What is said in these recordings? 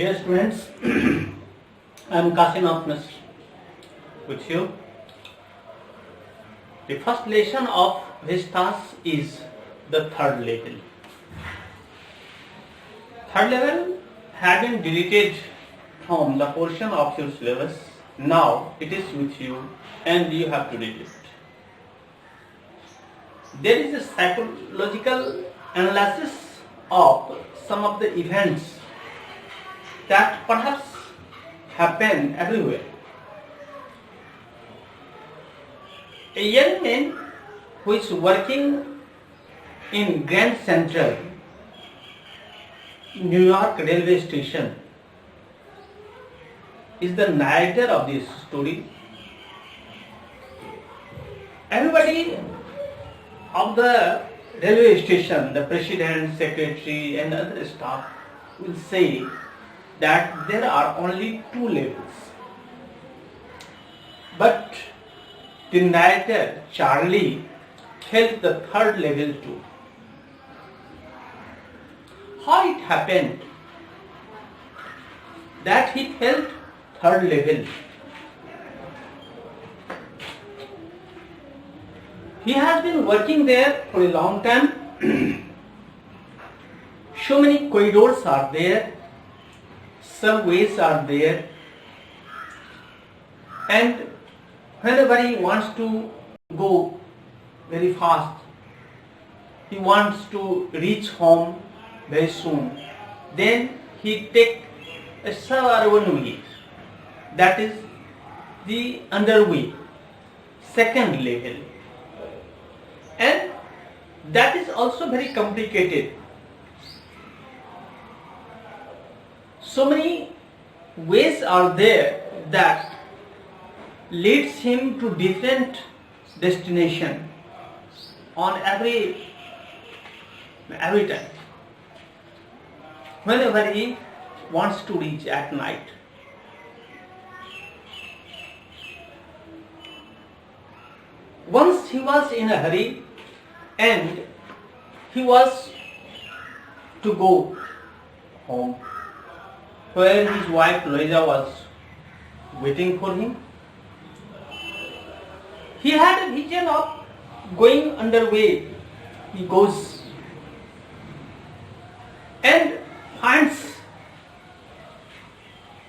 Dear students, I am Kashi with you. The first lesson of Vistas is the third level. Third level had been deleted from the portion of your syllabus. Now it is with you and you have to read it. There is a psychological analysis of some of the events that perhaps happen everywhere. A young man who is working in Grand Central, New York railway station, is the narrator of this story. Everybody of the railway station, the president, secretary and other staff will say that there are only two levels. But the narrator, Charlie, felt the third level too. How it happened that he felt third level? He has been working there for a long time. So many corridors are there, subways are there, and whenever he wants to go very fast, he wants to reach home very soon, then he take a suburban way, that is the underway, second level, and that is also very complicated. So many ways are there that leads him to different destination on every time, whenever he wants to reach at night. Once he was in a hurry and he was to go home, where his wife Louisa was waiting for him. He had a vision of going underway. He goes and finds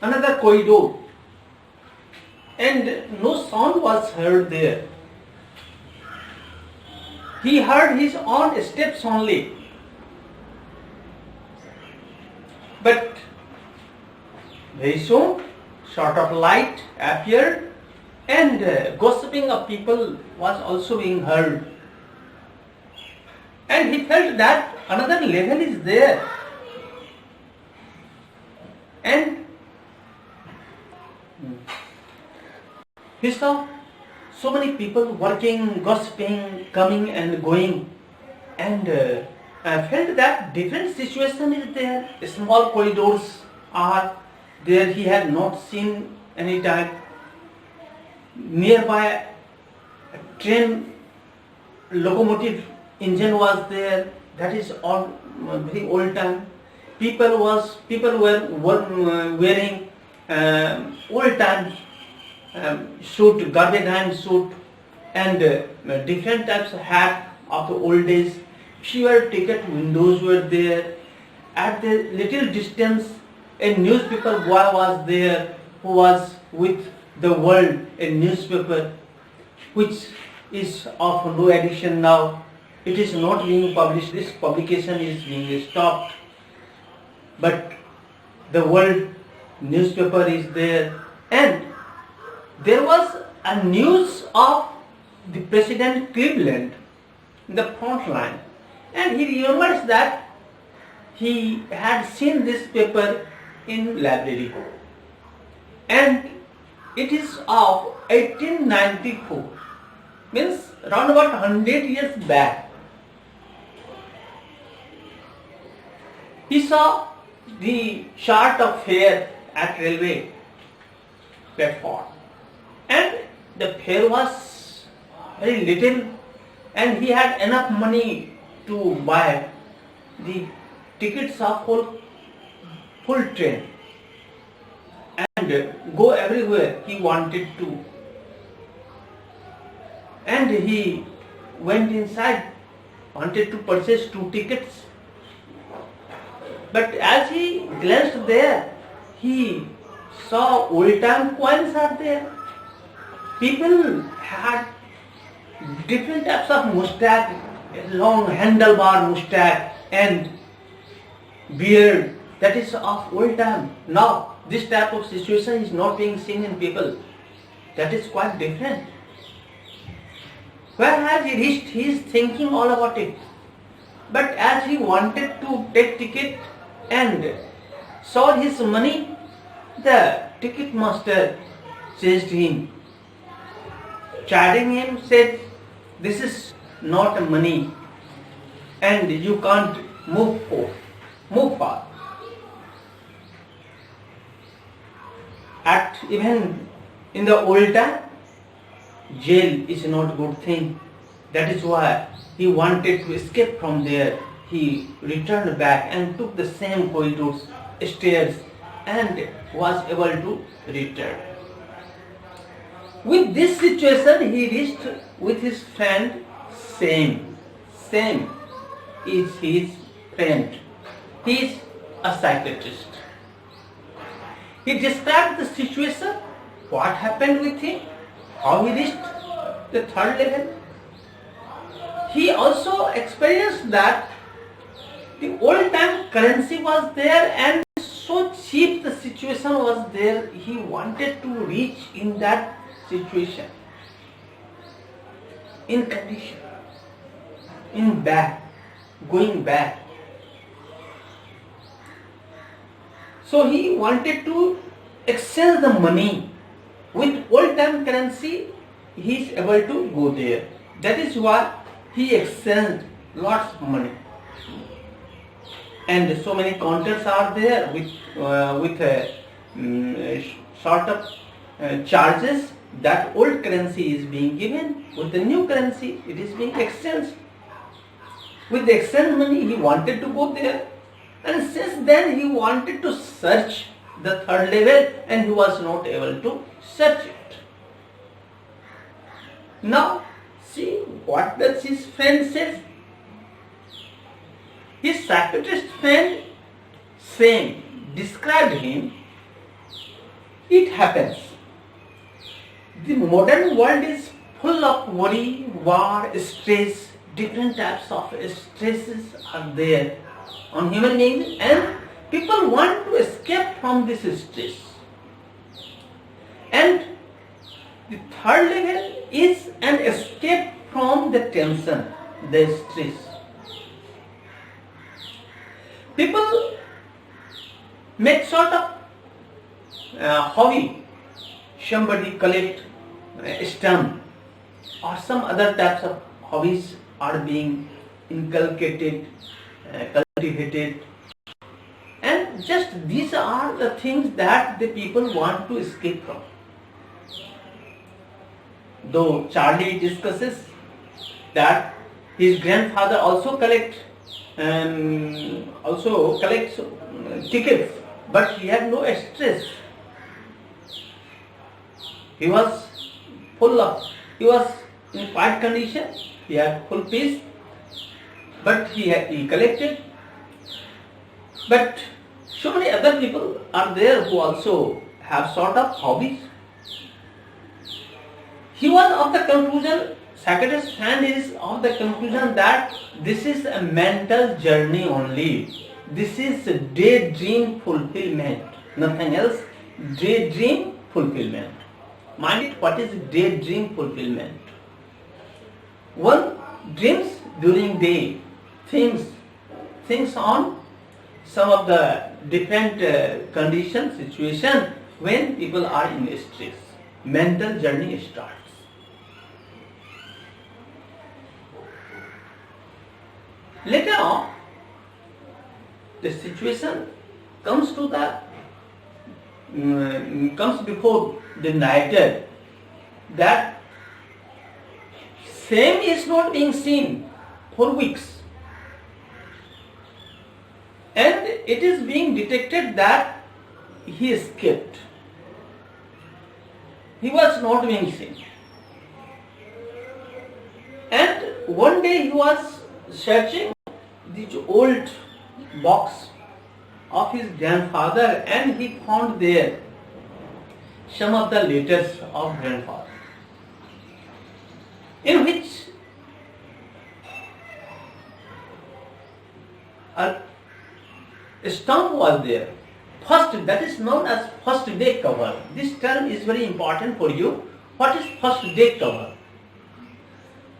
another corridor, and no sound was heard there. He heard his own steps only. But very soon, sort of light appeared, and gossiping of people was also being heard. And he felt that another level is there. And he saw so many people working, gossiping, coming and going, and felt that different situation is there. Small corridors are there he had not seen any time. Nearby a train locomotive engine was there, that is all very old time. People were wearing old time suit, garbage hand suit, and different types of hat of the old days. Fewer ticket windows were there. At the little distance, a newspaper boy was there who was with the world, a newspaper which is of no edition now. It is not being published. This publication is being stopped. But the world newspaper is there, and there was a news of the President Cleveland in the front line, and he remembers that he had seen this paper in library, and it is of 1894, means around about 100 years back. He saw the chart of fare at railway platform, and the fare was very little, and he had enough money to buy the tickets of full train. and go everywhere he wanted to. And he went inside, wanted to purchase 2 tickets. But as he glanced there, he saw old time coins are there. People had different types of mustache, long handlebar mustache and beard that is of old time. Now this type of situation is not being seen in people. That is quite different. Where has he reached? He is thinking all about it. But as he wanted to take ticket and saw his money, the ticket master chased him, chiding him, said, "This is not money and you can't move far." Even in the old time, jail is not good thing. That is why he wanted to escape from there. He returned back and took the same corridors, stairs, and was able to return. With this situation, he reached with his friend. Same is his friend. He is a psychiatrist. He described the situation, what happened with him, how he reached the third level. He also experienced that the old time currency was there and so cheap the situation was there. He wanted to reach in that situation, in condition, going back. So he wanted to exchange the money with old time currency. He is able to go there. That is why he exchanged lots of money. And so many counters are there with sort of charges. That old currency is being given with the new currency. It is being exchanged. With the exchange money, he wanted to go there. And since then he wanted to search the third level and he was not able to search it. Now see what does his friend says. His psychiatrist friend described him. It happens. The modern world is full of worry, war, stress. Different types of stresses are there on human beings and people want to escape from this stress. And the third level is an escape from the tension, the stress. People make sort of hobby. Somebody collect stamp or some other types of hobbies are being inculcated, cultivated, and just these are the things that the people want to escape from. Though Charlie discusses that his grandfather also collects tickets, but he had no stress. He was in quiet condition. He had full peace, but he collected. But so many other people are there who also have sort of hobbies. He was of the conclusion, psychiatrist friend is of the conclusion that this is a mental journey only. This is a daydream fulfillment, nothing else. Daydream fulfillment. Mind it, what is daydream fulfillment? One dreams during day, thinks on some of the different conditions, situation when people are in stress. Mental journey starts. Later on, the situation comes before the narrator that same is not being seen for weeks, and it is being detected that he escaped. He was not being seen. And one day he was searching this old box of his grandfather, and he found there some of the letters of grandfather, in which a stamp was there. First, that is known as first day cover. This term is very important for you. What is first day cover?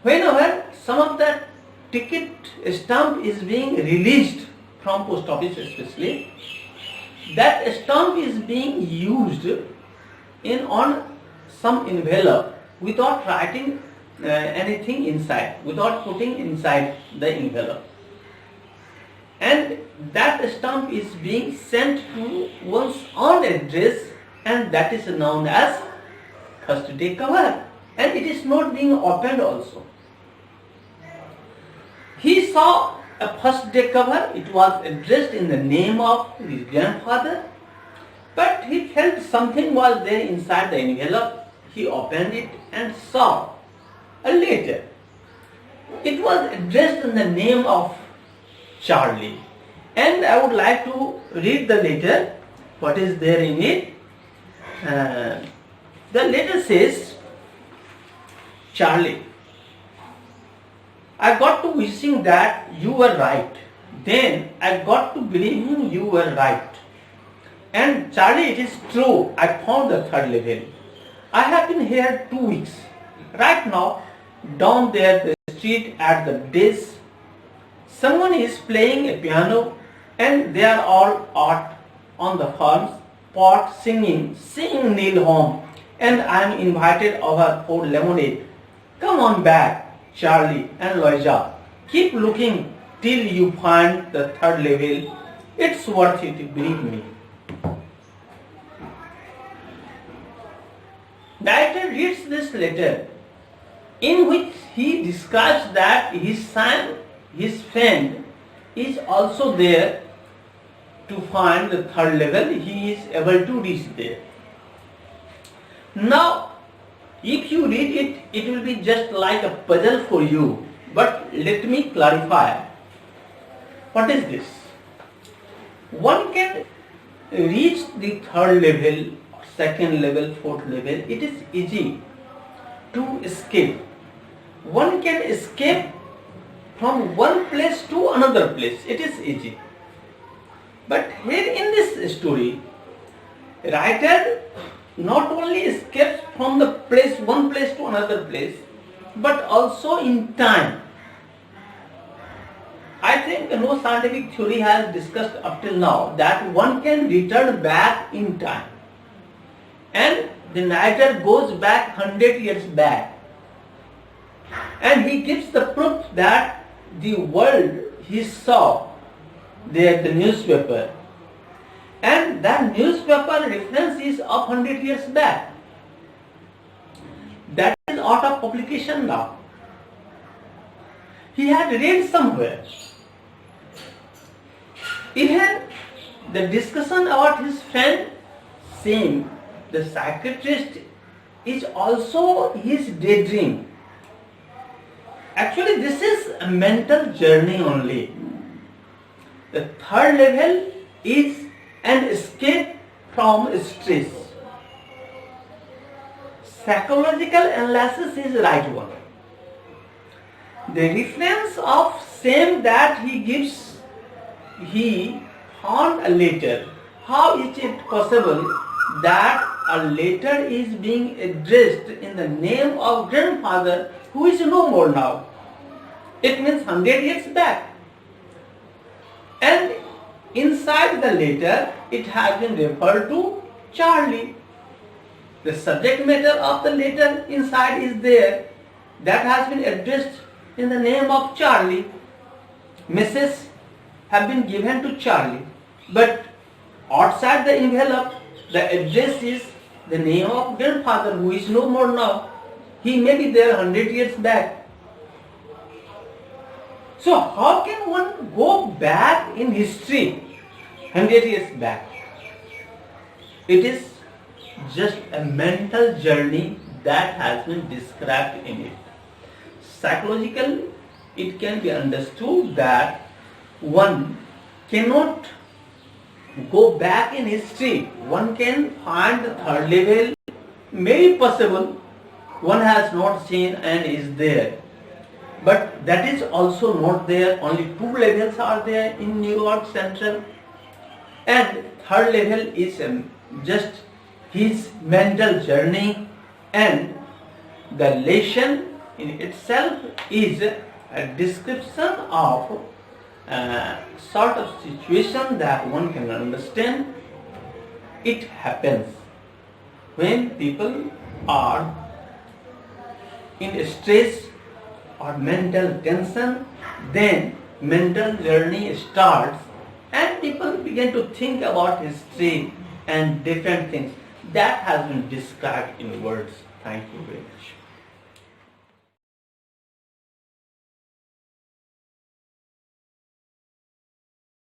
Whenever some of the ticket stamp is being released from post office especially, that stamp is being used on some envelope without writing anything inside, without putting inside the envelope. And that stamp is being sent to one's own address, and that is known as first day cover. And it is not being opened also. He saw a first day cover. It was addressed in the name of his grandfather, but he felt something was there inside the envelope. He opened it and saw a letter. It was addressed in the name of Charlie. And I would like to read the letter, what is there in it. The letter says, Charlie, I got to wishing that you were right. Then I got to believing you were right. And Charlie, it is true, I found the third level. I have been here 2 weeks. Right now, down there the street at the desk, someone is playing a piano, and they are all out on the farms pot singing Neil home, and I am invited over for lemonade. Come on back, Charlie and Loisa. Keep looking till you find the third level. It's worth it, believe me. Narrator reads this letter, in which he describes that his son, his friend, is also there to find the third level. He is able to reach there. Now, if you read it, it will be just like a puzzle for you. But let me clarify. What is this? One can reach the third level, second level, fourth level. It is easy to escape. One can escape from one place to another place. It is easy. But here in this story, writer not only escapes from the place, one place to another place, but also in time. I think no scientific theory has discussed up till now that one can return back in time. And the narrator goes back 100 years back. And he gives the proof that the world he saw there, the newspaper, and that newspaper reference is of 100 years back. That is out of publication now. He had read somewhere. Even the discussion about his friend, same, the psychiatrist, is also his daydream. Actually, this is a mental journey only. The third level is an escape from stress. Psychological analysis is right one. The reference of same that he gives, he found a letter. How is it possible that a letter is being addressed in the name of grandfather who is no more now? It means 100 years back. And inside the letter, it has been referred to Charlie. The subject matter of the letter inside is there. That has been addressed in the name of Charlie. Messages have been given to Charlie. But outside the envelope, the address is the name of grandfather who is no more now. He may be there 100 years back. So how can one go back in history 100 years back? It is just a mental journey that has been described in it. Psychological, it can be understood that one cannot go back in history. One can find the third level, maybe possible, one has not seen and is there. But that is also not there. Only two levels are there in New York Central. And third level is just his mental journey, and the lesson in itself is a description of sort of situation that one can understand. It happens when people are in stress or mental tension, then mental journey starts and people begin to think about history and different things. That has been described in words. Thank you very much.